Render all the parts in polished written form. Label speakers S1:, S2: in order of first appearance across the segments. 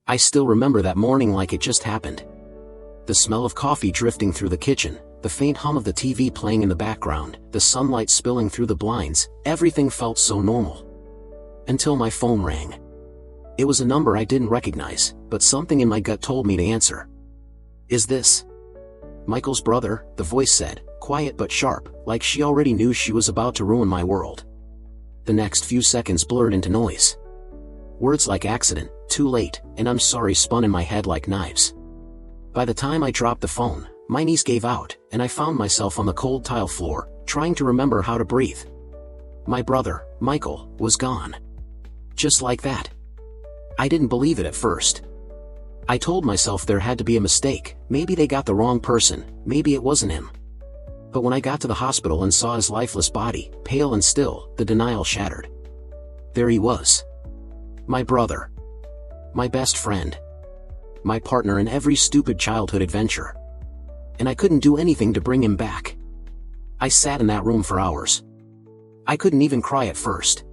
S1: I still remember that morning like it just happened. The smell of coffee drifting through the kitchen, the faint hum of the TV playing in the background, the sunlight spilling through the blinds, everything felt so normal. Until my phone rang. It was a number I didn't recognize, but something in my gut told me to answer. "Is this Michael's brother?" the voice said, quiet but sharp, like she already knew she was about to ruin my world. The next few seconds blurred into noise. Words like accident, too late, and I'm sorry spun in my head like knives. By the time I dropped the phone, my knees gave out, and I found myself on the cold tile floor, trying to remember how to breathe. My brother, Michael, was gone. Just like that. I didn't believe it at first. I told myself there had to be a mistake, maybe they got the wrong person, maybe it wasn't him. But when I got to the hospital and saw his lifeless body, pale and still, the denial shattered. There he was. My brother. My best friend. My partner in every stupid childhood adventure. And I couldn't do anything to bring him back. I sat in that room for hours. I couldn't even cry at first.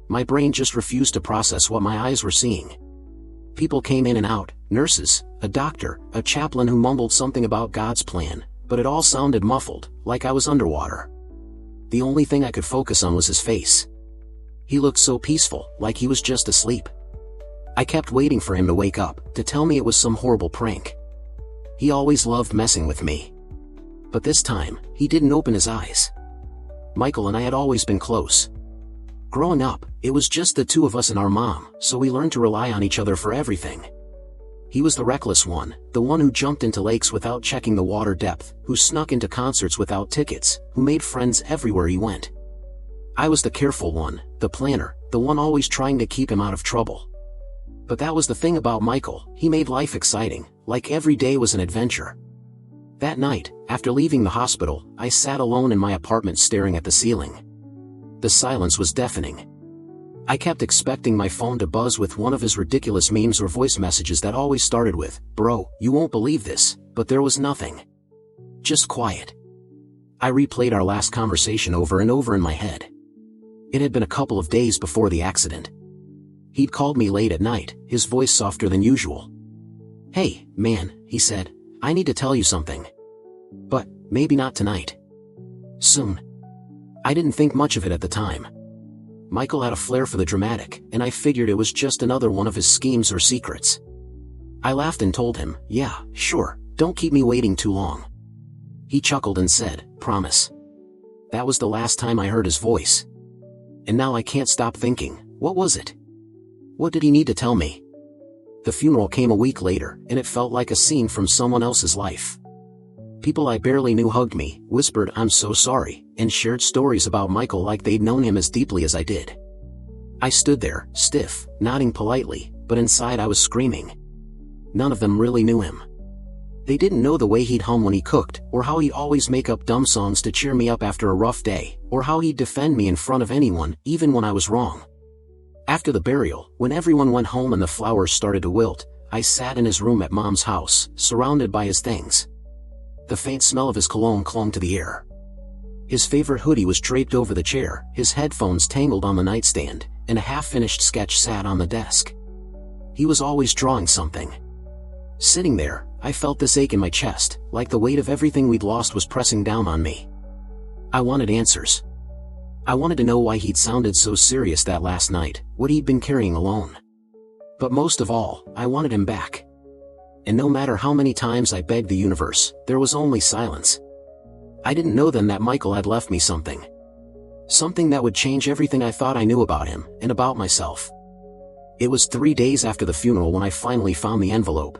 S1: My brain just refused to process what my eyes were seeing. People came in and out, nurses, a doctor, a chaplain who mumbled something about God's plan, but it all sounded muffled, like I was underwater. The only thing I could focus on was his face. He looked so peaceful, like he was just asleep. I kept waiting for him to wake up, to tell me it was some horrible prank. He always loved messing with me. But this time, he didn't open his eyes. Michael and I had always been close. Growing up, it was just the two of us and our mom, so we learned to rely on each other for everything. He was the reckless one, the one who jumped into lakes without checking the water depth, who snuck into concerts without tickets, who made friends everywhere he went. I was the careful one, the planner, the one always trying to keep him out of trouble. But that was the thing about Michael, he made life exciting, like every day was an adventure. That night, after leaving the hospital, I sat alone in my apartment staring at the ceiling. The silence was deafening. I kept expecting my phone to buzz with one of his ridiculous memes or voice messages that always started with, "Bro, you won't believe this," but there was nothing. Just quiet. I replayed our last conversation over and over in my head. It had been a couple of days before the accident. He'd called me late at night, his voice softer than usual. "Hey, man," he said, "I need to tell you something. But, maybe not tonight. Soon." I didn't think much of it at the time. Michael had a flair for the dramatic, and I figured it was just another one of his schemes or secrets. I laughed and told him, "Yeah, sure, don't keep me waiting too long." He chuckled and said, "Promise." That was the last time I heard his voice. And now I can't stop thinking, what was it? What did he need to tell me? The funeral came a week later, and it felt like a scene from someone else's life. People I barely knew hugged me, whispered "I'm so sorry," and shared stories about Michael like they'd known him as deeply as I did. I stood there, stiff, nodding politely, but inside I was screaming. None of them really knew him. They didn't know the way he'd hum when he cooked, or how he'd always make up dumb songs to cheer me up after a rough day, or how he'd defend me in front of anyone, even when I was wrong. After the burial, when everyone went home and the flowers started to wilt, I sat in his room at Mom's house, surrounded by his things. The faint smell of his cologne clung to the air. His favorite hoodie was draped over the chair, his headphones tangled on the nightstand, and a half-finished sketch sat on the desk. He was always drawing something. Sitting there, I felt this ache in my chest, like the weight of everything we'd lost was pressing down on me. I wanted answers. I wanted to know why he'd sounded so serious that last night, what he'd been carrying alone. But most of all, I wanted him back. And no matter how many times I begged the universe, there was only silence. I didn't know then that Michael had left me something. Something that would change everything I thought I knew about him, and about myself. It was 3 days after the funeral when I finally found the envelope.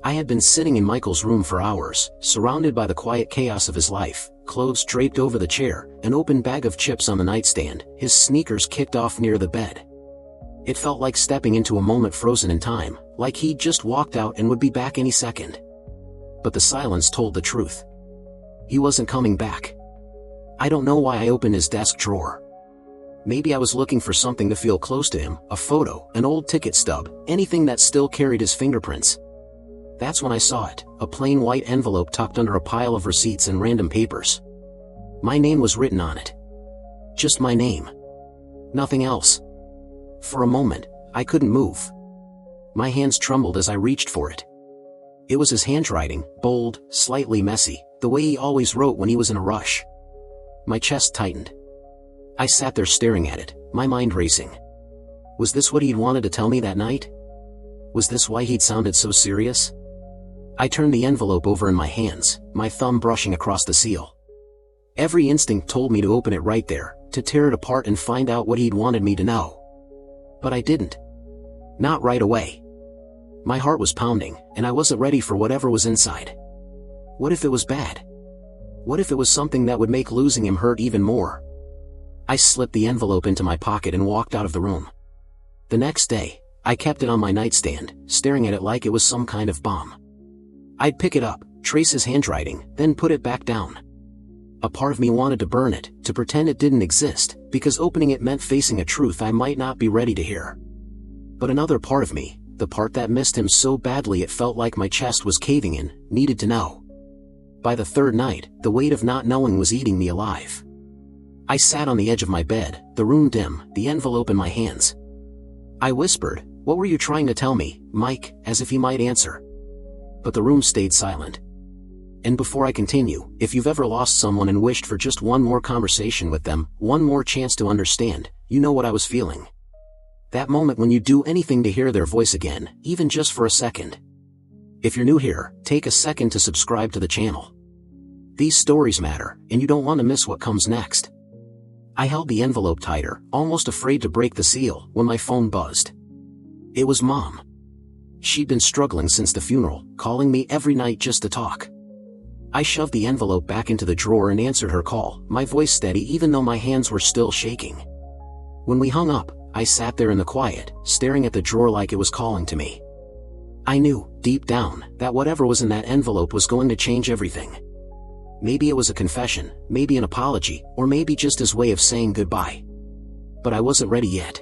S1: I had been sitting in Michael's room for hours, surrounded by the quiet chaos of his life, clothes draped over the chair, an open bag of chips on the nightstand, his sneakers kicked off near the bed. It felt like stepping into a moment frozen in time, like he'd just walked out and would be back any second. But the silence told the truth. He wasn't coming back. I don't know why I opened his desk drawer. Maybe I was looking for something to feel close to him, a photo, an old ticket stub, anything that still carried his fingerprints. That's when I saw it, a plain white envelope tucked under a pile of receipts and random papers. My name was written on it. Just my name. Nothing else. For a moment, I couldn't move. My hands trembled as I reached for it. It was his handwriting, bold, slightly messy, the way he always wrote when he was in a rush. My chest tightened. I sat there staring at it, my mind racing. Was this what he'd wanted to tell me that night? Was this why he'd sounded so serious? I turned the envelope over in my hands, my thumb brushing across the seal. Every instinct told me to open it right there, to tear it apart and find out what he'd wanted me to know. But I didn't. Not right away. My heart was pounding, and I wasn't ready for whatever was inside. What if it was bad? What if it was something that would make losing him hurt even more? I slipped the envelope into my pocket and walked out of the room. The next day, I kept it on my nightstand, staring at it like it was some kind of bomb. I'd pick it up, trace his handwriting, then put it back down. A part of me wanted to burn it, to pretend it didn't exist, because opening it meant facing a truth I might not be ready to hear. But another part of me, the part that missed him so badly it felt like my chest was caving in, needed to know. By the third night, the weight of not knowing was eating me alive. I sat on the edge of my bed, the room dim, the envelope in my hands. I whispered, "What were you trying to tell me, Mike?" as if he might answer. But the room stayed silent. And before I continue, if you've ever lost someone and wished for just one more conversation with them, one more chance to understand, you know what I was feeling. That moment when you do anything to hear their voice again, even just for a second. If you're new here, take a second to subscribe to the channel. These stories matter, and you don't want to miss what comes next. I held the envelope tighter, almost afraid to break the seal, when my phone buzzed. It was Mom. She'd been struggling since the funeral, calling me every night just to talk. I shoved the envelope back into the drawer and answered her call, my voice steady even though my hands were still shaking. When we hung up, I sat there in the quiet, staring at the drawer like it was calling to me. I knew, deep down, that whatever was in that envelope was going to change everything. Maybe it was a confession, maybe an apology, or maybe just his way of saying goodbye. But I wasn't ready yet.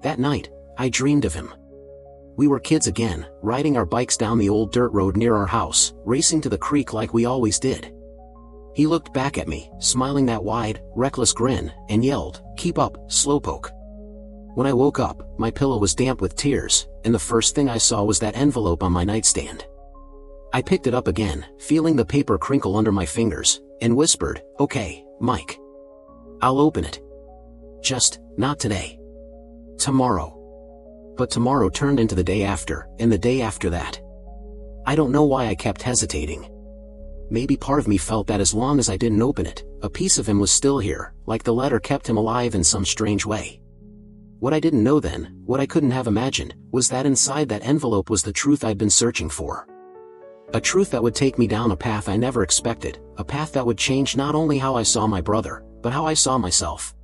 S1: That night, I dreamed of him. We were kids again, riding our bikes down the old dirt road near our house, racing to the creek like we always did. He looked back at me, smiling that wide, reckless grin, and yelled, "Keep up, slowpoke." When I woke up, my pillow was damp with tears, and the first thing I saw was that envelope on my nightstand. I picked it up again, feeling the paper crinkle under my fingers, and whispered, "Okay, Mike. I'll open it. Just, not today. Tomorrow." But tomorrow turned into the day after, and the day after that. I don't know why I kept hesitating. Maybe part of me felt that as long as I didn't open it, a piece of him was still here, like the letter kept him alive in some strange way. What I didn't know then, what I couldn't have imagined, was that inside that envelope was the truth I'd been searching for. A truth that would take me down a path I never expected, a path that would change not only how I saw my brother, but how I saw myself.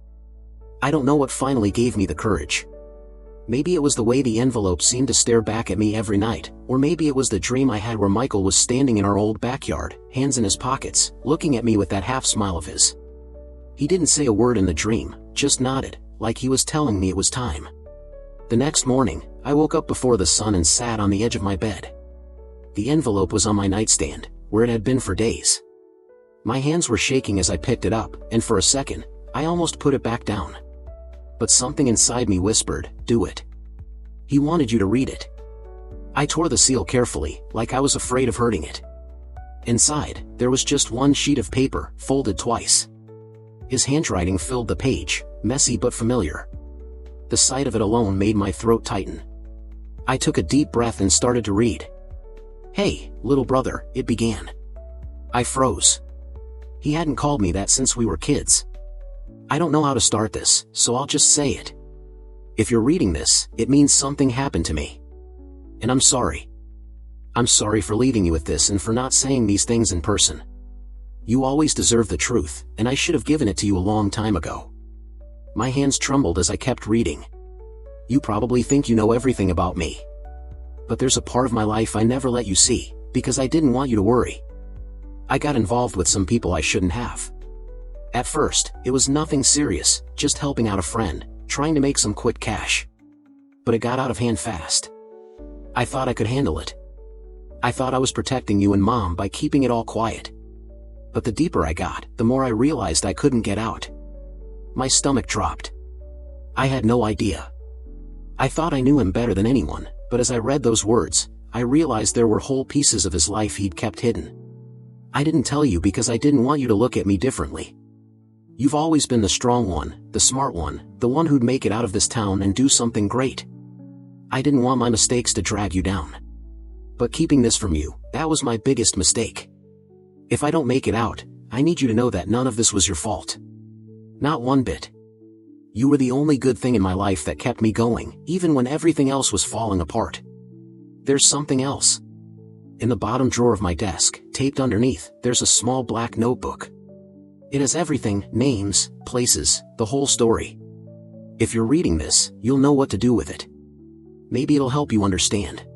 S1: I don't know what finally gave me the courage. Maybe it was the way the envelope seemed to stare back at me every night, or maybe it was the dream I had where Michael was standing in our old backyard, hands in his pockets, looking at me with that half smile of his. He didn't say a word in the dream, just nodded, like he was telling me it was time. The next morning, I woke up before the sun and sat on the edge of my bed. The envelope was on my nightstand, where it had been for days. My hands were shaking as I picked it up, and for a second, I almost put it back down. But something inside me whispered, "Do it. He wanted you to read it." I tore the seal carefully, like I was afraid of hurting it. Inside, there was just one sheet of paper, folded twice. His handwriting filled the page, messy but familiar. The sight of it alone made my throat tighten. I took a deep breath and started to read. "Hey, little brother," it began. I froze. He hadn't called me that since we were kids. I don't know how to start this, so I'll just say it. If you're reading this, it means something happened to me. And I'm sorry. I'm sorry for leaving you with this and for not saying these things in person. You always deserve the truth, and I should have given it to you a long time ago. My hands trembled as I kept reading. You probably think you know everything about me. But there's a part of my life I never let you see, because I didn't want you to worry. I got involved with some people I shouldn't have. At first, it was nothing serious, just helping out a friend, trying to make some quick cash. But it got out of hand fast. I thought I could handle it. I thought I was protecting you and Mom by keeping it all quiet. But the deeper I got, the more I realized I couldn't get out. My stomach dropped. I had no idea. I thought I knew him better than anyone, But as I read those words, I realized there were whole pieces of his life he'd kept hidden. I didn't tell you because I didn't want you to look at me differently. You've always been the strong one, the smart one, the one who'd make it out of this town and do something great. I didn't want my mistakes to drag you down. But keeping this from you, that was my biggest mistake. If I don't make it out, I need you to know that none of this was your fault. Not one bit. You were the only good thing in my life that kept me going, even when everything else was falling apart. There's something else. In the bottom drawer of my desk, taped underneath, there's a small black notebook. It has everything, names, places, the whole story. If you're reading this, you'll know what to do with it. Maybe it'll help you understand.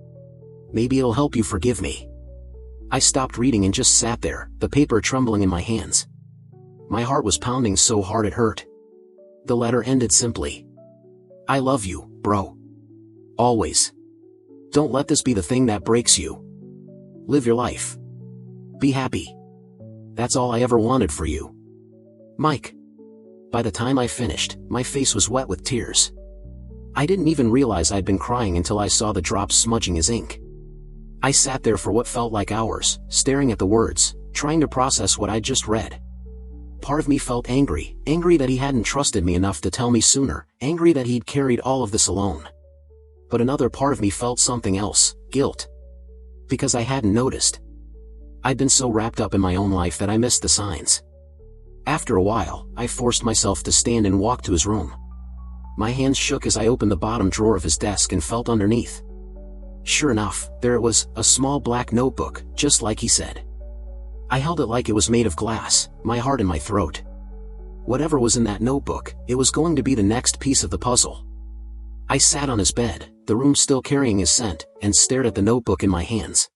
S1: Maybe it'll help you forgive me. I stopped reading and just sat there, the paper trembling in my hands. My heart was pounding so hard it hurt. The letter ended simply. I love you, bro. Always. Don't let this be the thing that breaks you. Live your life. Be happy. That's all I ever wanted for you. Mike. By the time I finished, my face was wet with tears. I didn't even realize I'd been crying until I saw the drops smudging his ink. I sat there for what felt like hours, staring at the words, trying to process what I'd just read. Part of me felt angry that he hadn't trusted me enough to tell me sooner, angry that he'd carried all of this alone. But another part of me felt something else, guilt. Because I hadn't noticed. I'd been so wrapped up in my own life that I missed the signs. After a while, I forced myself to stand and walk to his room. My hands shook as I opened the bottom drawer of his desk and felt underneath. Sure enough, there it was, a small black notebook, just like he said. I held it like it was made of glass, my heart in my throat. Whatever was in that notebook, it was going to be the next piece of the puzzle. I sat on his bed, the room still carrying his scent, and stared at the notebook in my hands.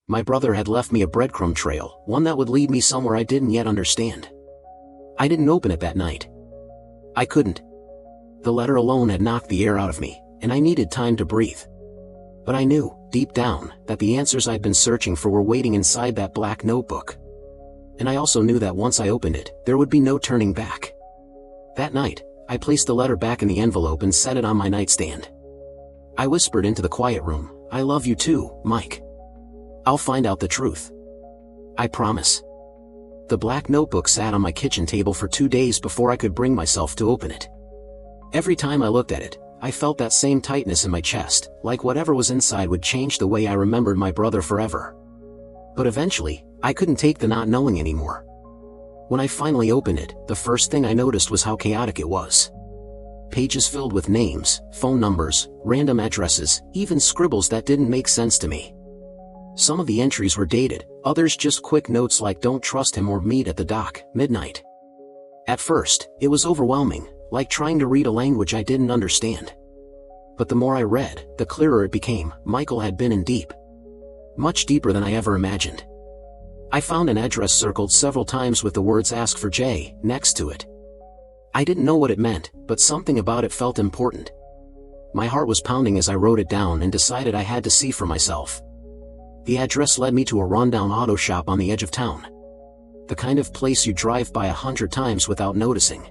S1: My brother had left me a breadcrumb trail, one that would lead me somewhere I didn't yet understand. I didn't open it that night. I couldn't. The letter alone had knocked the air out of me, and I needed time to breathe. But I knew, deep down, that the answers I'd been searching for were waiting inside that black notebook. And I also knew that once I opened it, there would be no turning back. That night, I placed the letter back in the envelope and set it on my nightstand. I whispered into the quiet room, I love you too, Mike. I'll find out the truth. I promise. The black notebook sat on my kitchen table for 2 days before I could bring myself to open it. Every time I looked at it, I felt that same tightness in my chest, like whatever was inside would change the way I remembered my brother forever. But eventually, I couldn't take the not knowing anymore. When I finally opened it, the first thing I noticed was how chaotic it was. Pages filled with names, phone numbers, random addresses, even scribbles that didn't make sense to me. Some of the entries were dated, others just quick notes like don't trust him or meet at the dock, midnight. At first, it was overwhelming, like trying to read a language I didn't understand. But the more I read, the clearer it became. Michael had been in deep. Much deeper than I ever imagined. I found an address circled several times with the words "Ask for Jay" next to it. I didn't know what it meant, but something about it felt important. My heart was pounding as I wrote it down and decided I had to see for myself. The address led me to a rundown auto shop on the edge of town. The kind of place you drive by 100 times without noticing.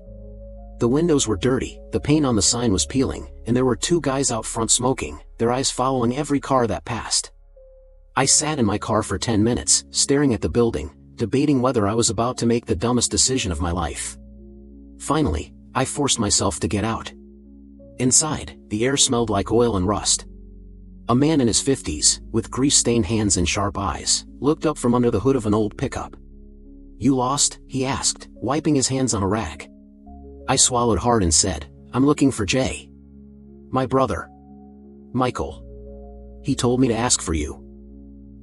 S1: The windows were dirty, the paint on the sign was peeling, and there were 2 guys out front smoking, their eyes following every car that passed. I sat in my car for 10 minutes, staring at the building, debating whether I was about to make the dumbest decision of my life. Finally, I forced myself to get out. Inside, the air smelled like oil and rust. A man in his 50s, with grease-stained hands and sharp eyes, looked up from under the hood of an old pickup. "You lost?" he asked, wiping his hands on a rag. I swallowed hard and said, "I'm looking for Jay. My brother. Michael. He told me to ask for you."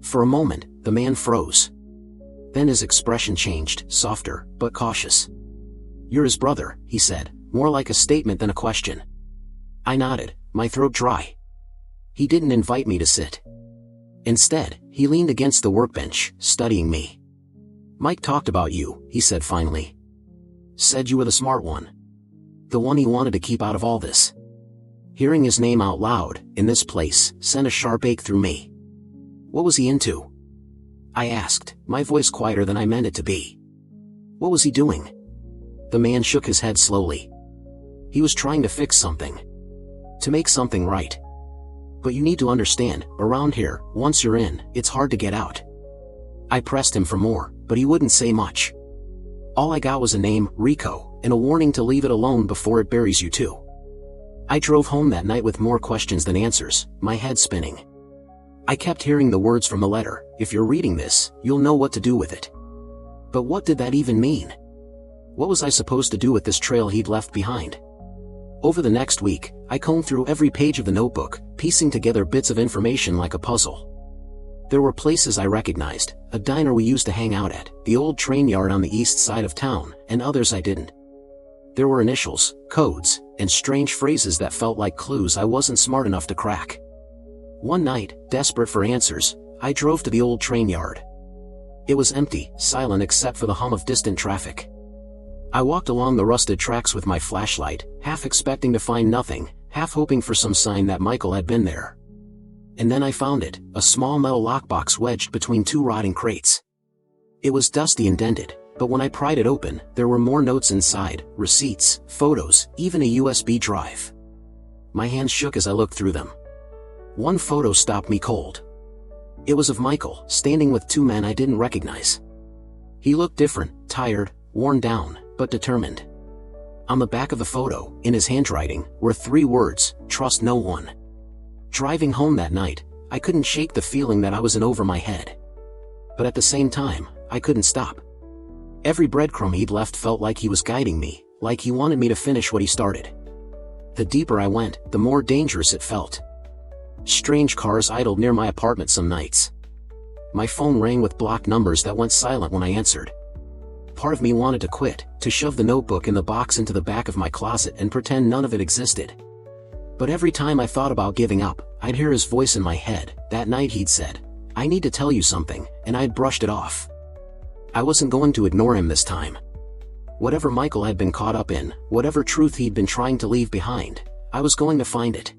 S1: For a moment, the man froze. Then his expression changed, softer, but cautious. "You're his brother," he said, more like a statement than a question. I nodded, my throat dry. He didn't invite me to sit. Instead, he leaned against the workbench, studying me. "Mike talked about you," he said finally. "Said you were the smart one. The one he wanted to keep out of all this." Hearing his name out loud, in this place, sent a sharp ache through me. What was he into? I asked, my voice quieter than I meant it to be. What was he doing? The man shook his head slowly. He was trying to fix something. To make something right. But you need to understand, around here, once you're in, it's hard to get out. I pressed him for more, but he wouldn't say much. All I got was a name, Rico, and a warning to leave it alone before it buries you too. I drove home that night with more questions than answers, my head spinning. I kept hearing the words from the letter, "If you're reading this, you'll know what to do with it." But what did that even mean? What was I supposed to do with this trail he'd left behind? Over the next week, I combed through every page of the notebook, piecing together bits of information like a puzzle. There were places I recognized, a diner we used to hang out at, the old train yard on the east side of town, and others I didn't. There were initials, codes, and strange phrases that felt like clues I wasn't smart enough to crack. One night, desperate for answers, I drove to the old train yard. It was empty, silent except for the hum of distant traffic. I walked along the rusted tracks with my flashlight, half expecting to find nothing, half hoping for some sign that Michael had been there. And then I found it, a small metal lockbox wedged between two rotting crates. It was dusty and dented, but when I pried it open, there were more notes inside, receipts, photos, even a USB drive. My hands shook as I looked through them. One photo stopped me cold. It was of Michael, standing with two men I didn't recognize. He looked different, tired, worn down, but determined. On the back of the photo, in his handwriting, were 3 words, "Trust no one." Driving home that night, I couldn't shake the feeling that I was in over my head. But at the same time, I couldn't stop. Every breadcrumb he'd left felt like he was guiding me, like he wanted me to finish what he started. The deeper I went, the more dangerous it felt. Strange cars idled near my apartment some nights. My phone rang with blocked numbers that went silent when I answered. Part of me wanted to quit, to shove the notebook in the box into the back of my closet and pretend none of it existed. But every time I thought about giving up, I'd hear his voice in my head. That night he'd said, "I need to tell you something," and I'd brushed it off. I wasn't going to ignore him this time. Whatever Michael had been caught up in, whatever truth he'd been trying to leave behind, I was going to find it.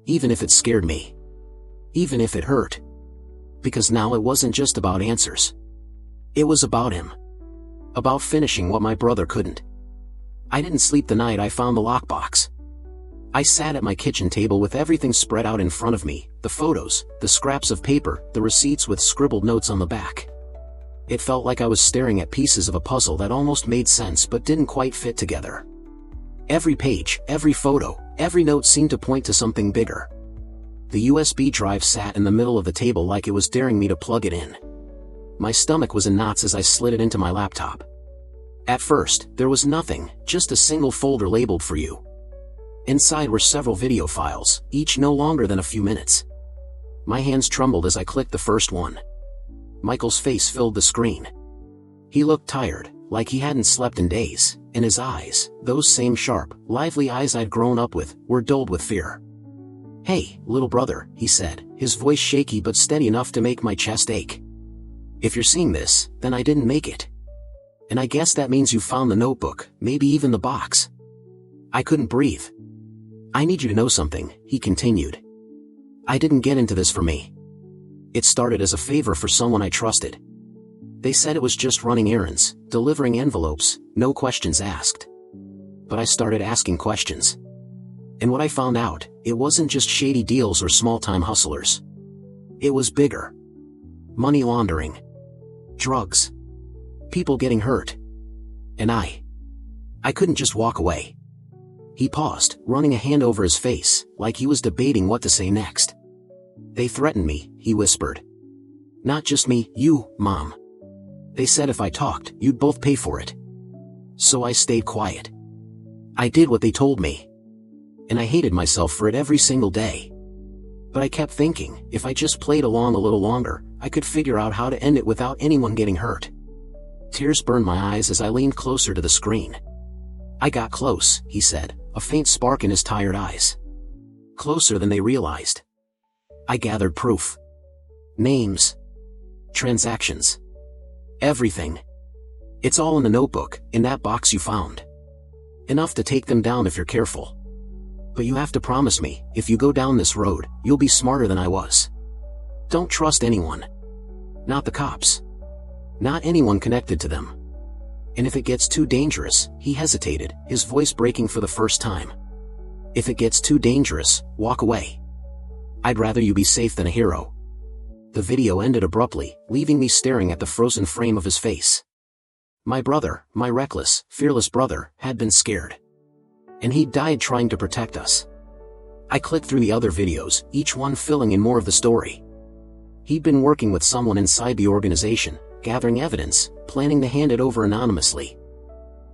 S1: Even if it scared me. Even if it hurt. Because now it wasn't just about answers. It was about him. About finishing what my brother couldn't. I didn't sleep the night I found the lockbox. I sat at my kitchen table with everything spread out in front of me, the photos, the scraps of paper, the receipts with scribbled notes on the back. It felt like I was staring at pieces of a puzzle that almost made sense but didn't quite fit together. Every page, every photo, every note seemed to point to something bigger. The USB drive sat in the middle of the table like it was daring me to plug it in. My stomach was in knots as I slid it into my laptop. At first, there was nothing, just a single folder labeled "For You." Inside were several video files, each no longer than a few minutes. My hands trembled as I clicked the first one. Michael's face filled the screen. He looked tired, like he hadn't slept in days, and his eyes, those same sharp, lively eyes I'd grown up with, were dulled with fear. "Hey, little brother," he said, his voice shaky but steady enough to make my chest ache. "If you're seeing this, then I didn't make it. And I guess that means you found the notebook, maybe even the box." I couldn't breathe. "I need you to know something," he continued. "I didn't get into this for me. It started as a favor for someone I trusted. They said it was just running errands, delivering envelopes, no questions asked. But I started asking questions. And what I found out, it wasn't just shady deals or small-time hustlers. It was bigger. Money laundering. Drugs. People getting hurt. And I couldn't just walk away." He paused, running a hand over his face, like he was debating what to say next. "They threatened me," he whispered. "Not just me, you, Mom. They said if I talked, you'd both pay for it." So I stayed quiet. I did what they told me. And I hated myself for it every single day. But I kept thinking, if I just played along a little longer, I could figure out how to end it without anyone getting hurt. Tears burned my eyes as I leaned closer to the screen. "I got close," he said, a faint spark in his tired eyes. Closer than they realized. I gathered proof. Names. Transactions. Everything. It's all in the notebook, in that box you found. Enough to take them down if you're careful. But you have to promise me, if you go down this road, you'll be smarter than I was. Don't trust anyone. Not the cops. Not anyone connected to them. And if it gets too dangerous," he hesitated, his voice breaking for the first time. "If it gets too dangerous, walk away." I'd rather you be safe than a hero." The video ended abruptly, leaving me staring at the frozen frame of his face. My brother, my reckless, fearless brother, had been scared. And he'd died trying to protect us. I clicked through the other videos, each one filling in more of the story. He'd been working with someone inside the organization, gathering evidence, planning to hand it over anonymously.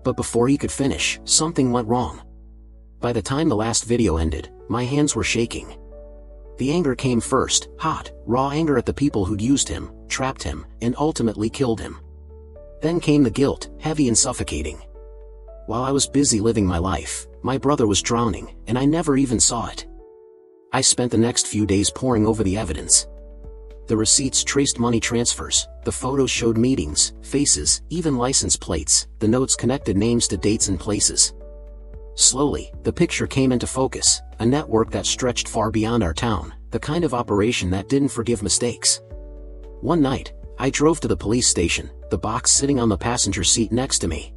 S1: But before he could finish, something went wrong. By the time the last video ended, my hands were shaking. The anger came first, hot, raw anger at the people who'd used him, trapped him, and ultimately killed him. Then came the guilt, heavy and suffocating. While I was busy living my life, my brother was drowning, and I never even saw it. I spent the next few days poring over the evidence. The receipts traced money transfers, the photos showed meetings, faces, even license plates, the notes connected names to dates and places. Slowly, the picture came into focus, a network that stretched far beyond our town, the kind of operation that didn't forgive mistakes. One night, I drove to the police station, the box sitting on the passenger seat next to me.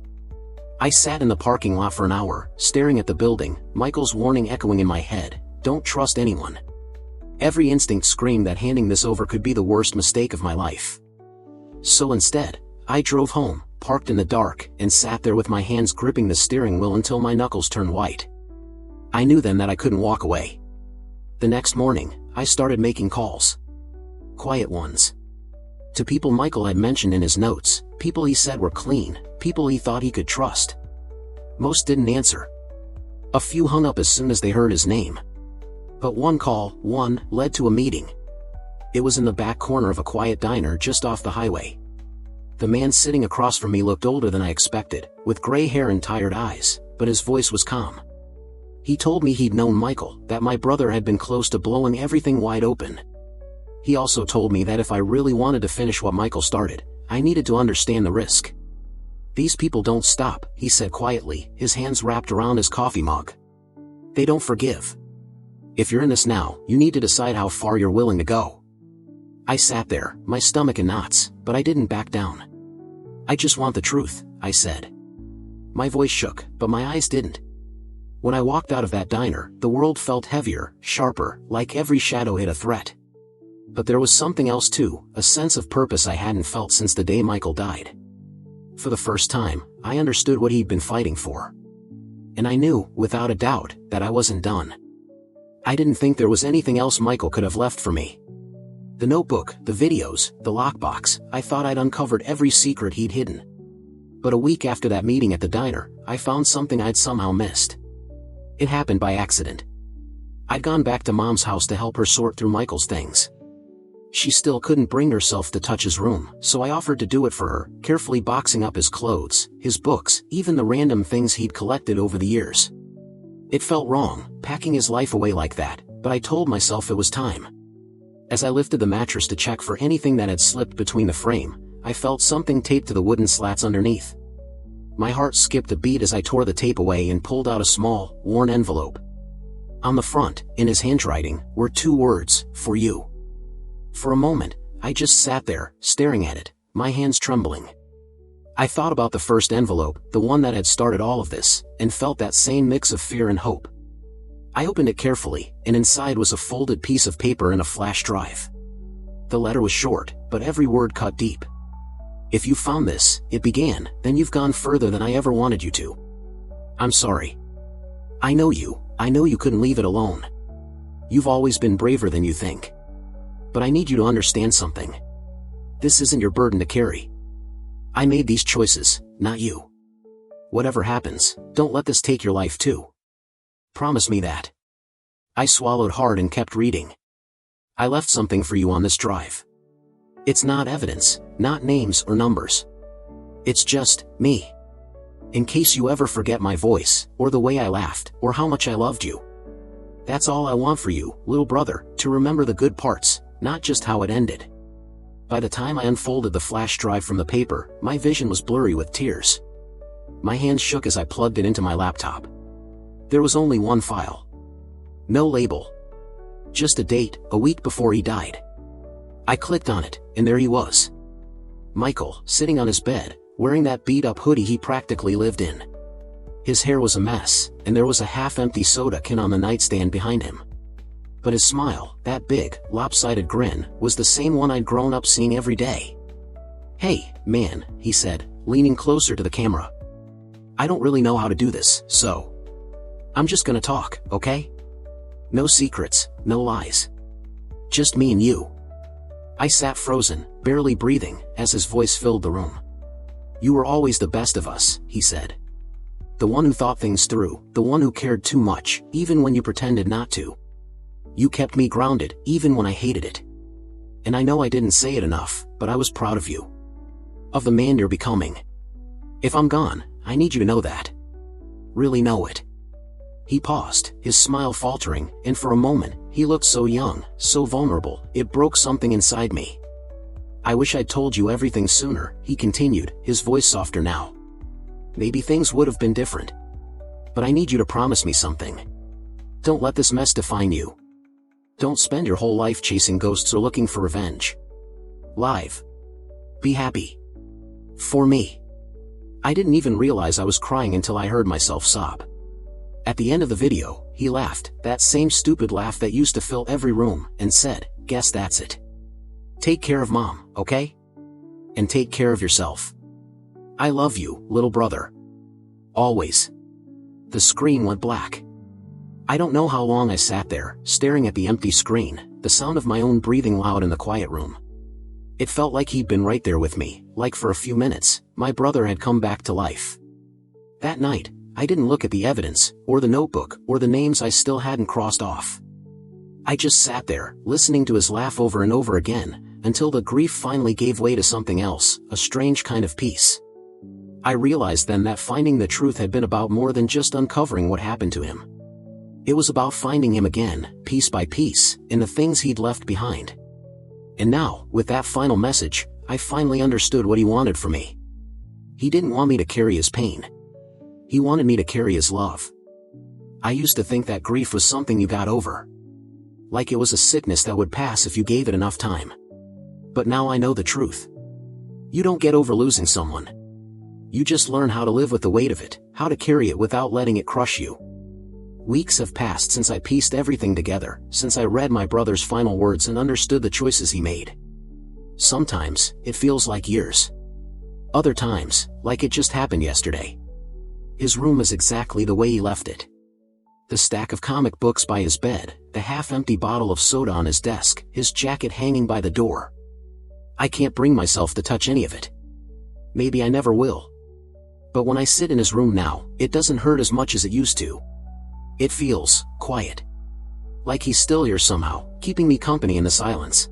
S1: I sat in the parking lot for an hour, staring at the building, Michael's warning echoing in my head, "Don't trust anyone." Every instinct screamed that handing this over could be the worst mistake of my life. So instead, I drove home, parked in the dark, and sat there with my hands gripping the steering wheel until my knuckles turned white. I knew then that I couldn't walk away. The next morning, I started making calls. Quiet ones. To people Michael had mentioned in his notes, people he said were clean, people he thought he could trust. Most didn't answer. A few hung up as soon as they heard his name. But one call, led to a meeting. It was in the back corner of a quiet diner just off the highway. The man sitting across from me looked older than I expected, with gray hair and tired eyes, but his voice was calm. He told me he'd known Michael, that my brother had been close to blowing everything wide open. He also told me that if I really wanted to finish what Michael started, I needed to understand the risk. "These people don't stop," he said quietly, his hands wrapped around his coffee mug. "They don't forgive. If you're in this now, you need to decide how far you're willing to go." I sat there, my stomach in knots, but I didn't back down. "I just want the truth," I said. My voice shook, but my eyes didn't. When I walked out of that diner, the world felt heavier, sharper, like every shadow hid a threat. But there was something else too, a sense of purpose I hadn't felt since the day Michael died. For the first time, I understood what he'd been fighting for. And I knew, without a doubt, that I wasn't done. I didn't think there was anything else Michael could have left for me. The notebook, the videos, the lockbox, I thought I'd uncovered every secret he'd hidden. But a week after that meeting at the diner, I found something I'd somehow missed. It happened by accident. I'd gone back to Mom's house to help her sort through Michael's things. She still couldn't bring herself to touch his room, so I offered to do it for her, carefully boxing up his clothes, his books, even the random things he'd collected over the years. It felt wrong, packing his life away like that, but I told myself it was time. As I lifted the mattress to check for anything that had slipped between the frame, I felt something taped to the wooden slats underneath. My heart skipped a beat as I tore the tape away and pulled out a small, worn envelope. On the front, in his handwriting, were 2 words, "For you." For a moment, I just sat there, staring at it, my hands trembling. I thought about the first envelope, the one that had started all of this, and felt that same mix of fear and hope. I opened it carefully, and inside was a folded piece of paper and a flash drive. The letter was short, but every word cut deep. "If you found this," it began, "then you've gone further than I ever wanted you to. I'm sorry. I know you couldn't leave it alone. You've always been braver than you think. But I need you to understand something. This isn't your burden to carry. I made these choices, not you. Whatever happens, don't let this take your life too. Promise me that." I swallowed hard and kept reading. "I left something for you on this drive. It's not evidence, not names or numbers. It's just me. In case you ever forget my voice, or the way I laughed, or how much I loved you. That's all I want for you, little brother, to remember the good parts, not just how it ended." By the time I unfolded the flash drive from the paper, my vision was blurry with tears. My hands shook as I plugged it into my laptop. There was only one file. No label. Just a date, a week before he died. I clicked on it, and there he was. Michael, sitting on his bed, wearing that beat-up hoodie he practically lived in. His hair was a mess, and there was a half-empty soda can on the nightstand behind him. But his smile, that big, lopsided grin, was the same one I'd grown up seeing every day. "Hey, man," he said, leaning closer to the camera. "I don't really know how to do this, so I'm just gonna talk, okay? No secrets, no lies. Just me and you." I sat frozen, barely breathing, as his voice filled the room. "You were always the best of us," he said. "The one who thought things through, the one who cared too much, even when you pretended not to. You kept me grounded, even when I hated it. And I know I didn't say it enough, but I was proud of you. Of the man you're becoming. If I'm gone, I need you to know that. Really know it." He paused, his smile faltering, and for a moment, he looked so young, so vulnerable, it broke something inside me. "I wish I'd told you everything sooner," he continued, his voice softer now. "Maybe things would have been different. But I need you to promise me something. Don't let this mess define you. Don't spend your whole life chasing ghosts or looking for revenge. Live. Be happy. For me." I didn't even realize I was crying until I heard myself sob. At the end of the video, he laughed, that same stupid laugh that used to fill every room, and said, "Guess that's it. Take care of Mom, okay? And take care of yourself. I love you, little brother. Always." The screen went black. I don't know how long I sat there, staring at the empty screen, the sound of my own breathing loud in the quiet room. It felt like he'd been right there with me, like for a few minutes, my brother had come back to life. That night, I didn't look at the evidence, or the notebook, or the names I still hadn't crossed off. I just sat there, listening to his laugh over and over again, until the grief finally gave way to something else, a strange kind of peace. I realized then that finding the truth had been about more than just uncovering what happened to him. It was about finding him again, piece by piece, in the things he'd left behind. And now, with that final message, I finally understood what he wanted from me. He didn't want me to carry his pain. He wanted me to carry his love. I used to think that grief was something you got over. Like it was a sickness that would pass if you gave it enough time. But now I know the truth. You don't get over losing someone. You just learn how to live with the weight of it, how to carry it without letting it crush you. Weeks have passed since I pieced everything together, since I read my brother's final words and understood the choices he made. Sometimes, it feels like years. Other times, like it just happened yesterday. His room is exactly the way he left it. The stack of comic books by his bed, the half-empty bottle of soda on his desk, his jacket hanging by the door. I can't bring myself to touch any of it. Maybe I never will. But when I sit in his room now, it doesn't hurt as much as it used to. It feels quiet. Like he's still here somehow, keeping me company in the silence.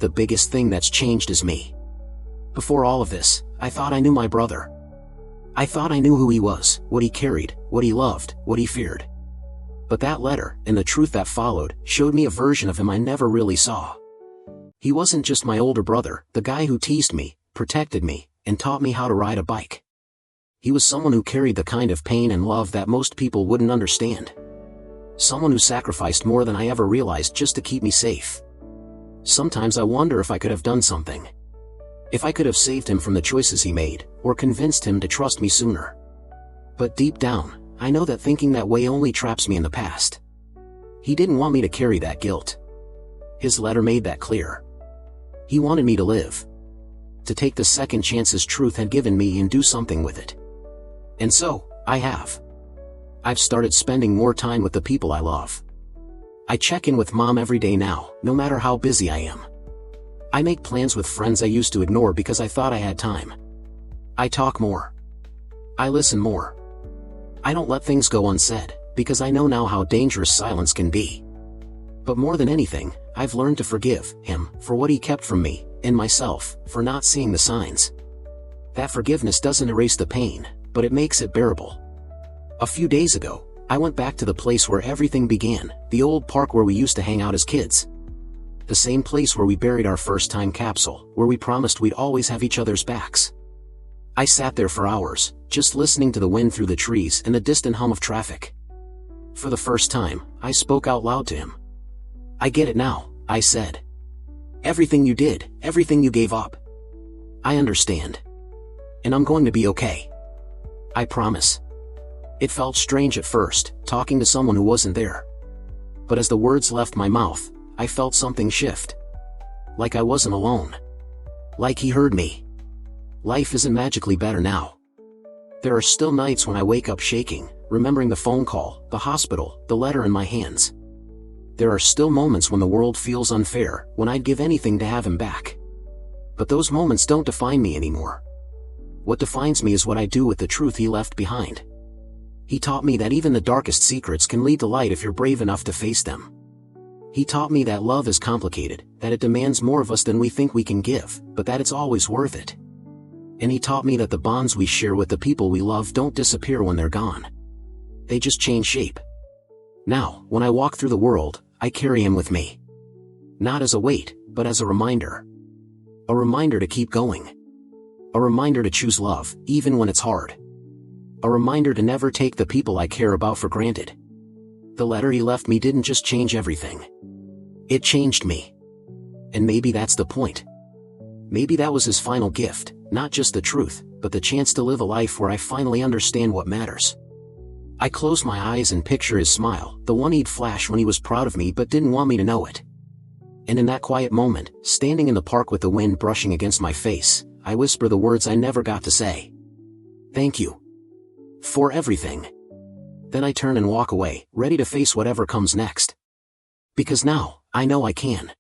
S1: The biggest thing that's changed is me. Before all of this, I thought I knew my brother. I thought I knew who he was, what he carried, what he loved, what he feared. But that letter, and the truth that followed, showed me a version of him I never really saw. He wasn't just my older brother, the guy who teased me, protected me, and taught me how to ride a bike. He was someone who carried the kind of pain and love that most people wouldn't understand. Someone who sacrificed more than I ever realized just to keep me safe. Sometimes I wonder if I could have done something. If I could have saved him from the choices he made, or convinced him to trust me sooner. But deep down, I know that thinking that way only traps me in the past. He didn't want me to carry that guilt. His letter made that clear. He wanted me to live. To take the second chances truth had given me and do something with it. And so, I have. I've started spending more time with the people I love. I check in with Mom every day now, no matter how busy I am. I make plans with friends I used to ignore because I thought I had time. I talk more. I listen more. I don't let things go unsaid, because I know now how dangerous silence can be. But more than anything, I've learned to forgive him for what he kept from me, and myself, for not seeing the signs. That forgiveness doesn't erase the pain, but it makes it bearable. A few days ago, I went back to the place where everything began, the old park where we used to hang out as kids. The same place where we buried our first time capsule, where we promised we'd always have each other's backs. I sat there for hours, just listening to the wind through the trees and the distant hum of traffic. For the first time, I spoke out loud to him. "I get it now," I said. "Everything you did, everything you gave up. I understand. And I'm going to be okay. I promise." It felt strange at first, talking to someone who wasn't there. But as the words left my mouth, I felt something shift. Like I wasn't alone. Like he heard me. Life isn't magically better now. There are still nights when I wake up shaking, remembering the phone call, the hospital, the letter in my hands. There are still moments when the world feels unfair, when I'd give anything to have him back. But those moments don't define me anymore. What defines me is what I do with the truth he left behind. He taught me that even the darkest secrets can lead to light if you're brave enough to face them. He taught me that love is complicated, that it demands more of us than we think we can give, but that it's always worth it. And he taught me that the bonds we share with the people we love don't disappear when they're gone. They just change shape. Now, when I walk through the world, I carry him with me. Not as a weight, but as a reminder. A reminder to keep going. A reminder to choose love, even when it's hard. A reminder to never take the people I care about for granted. The letter he left me didn't just change everything. It changed me. And maybe that's the point. Maybe that was his final gift, not just the truth, but the chance to live a life where I finally understand what matters. I close my eyes and picture his smile, the one he'd flash when he was proud of me but didn't want me to know it. And in that quiet moment, standing in the park with the wind brushing against my face, I whisper the words I never got to say. Thank you. For everything. Then I turn and walk away, ready to face whatever comes next. Because now, I know I can.